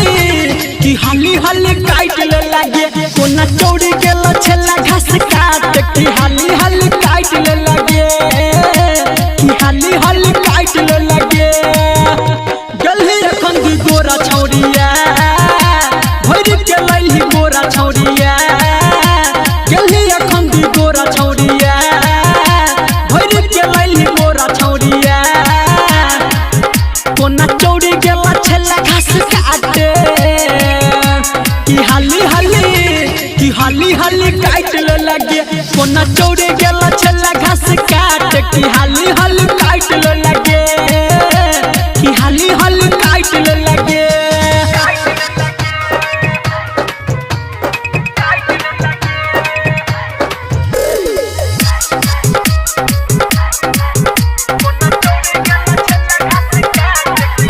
हाली हाली काट ले लगे कोना चौड़ी गेला छेला घास काट की हाली हाली काट ले लगे की हाली हाली काट ले लगे गलही रखन दी गोरा छौड़िया भइर के लइली गोरा छौड़िया गलही रखन दी गोरा छौड़िया भइर के लइली गोरा छौड़िया कोना चौड़ी गेला छेला घास काटे हाली हाली काट ले लगे कोना चौड़े गेला छेला घास काट की हाली हाली काट ले लगे की हाली हाली काट ले लगे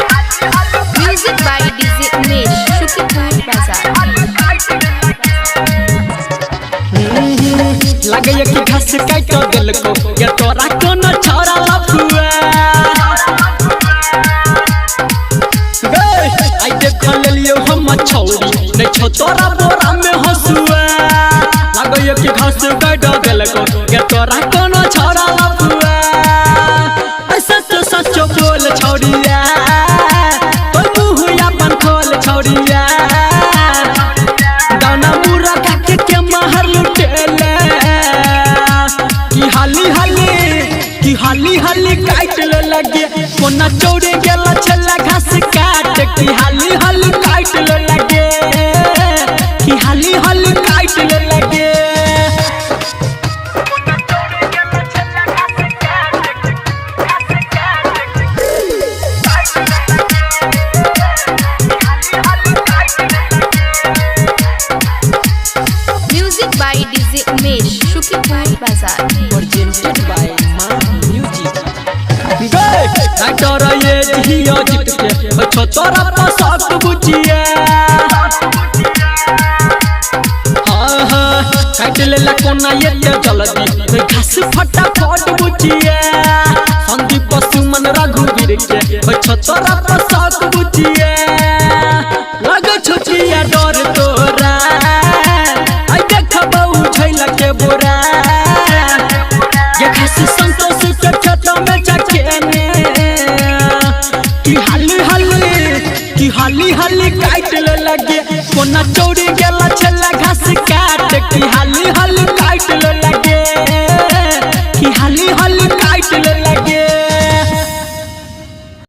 म्यूजिक बाय डीजे उमेश शुक्रिया बाजार लगे कि घास काट दिल को ये तोरा कोनो छोरा लफुआ आई देख लियो हम छौरी नहीं छो तोरा बोरा में हसुआ लगे कि घास काट दिल को ये तोरा कोनो छोरा लफुआ सच सच बोल छौरिया तो मुंह अपन खोल छौरिया दाना मुरा काट के महर लुटेले हाली हाली काट ले लगे कोना चौड़े गेला छेला घास काट की हाली हाली काट ले लगे की हाली हाली काट ले लगे म्यूजिक बाय डीजे उमेश शुक्रिया बाजार प्रेजेंटेड बाय तोरा ये जियो जित के छो तोरा पसक बुझिया हां हां काट ले कोना ये जल्दी घास फटाफट बुझिया संदीप सुमन रघुवीर के छो तोरा पसक बुझिया लग छोटिया डर तोरा आई देखबौ छैला के बोरा ये घास संतोष के खेत में जाके हाली हाली काट ले लगे कोना चौड़ी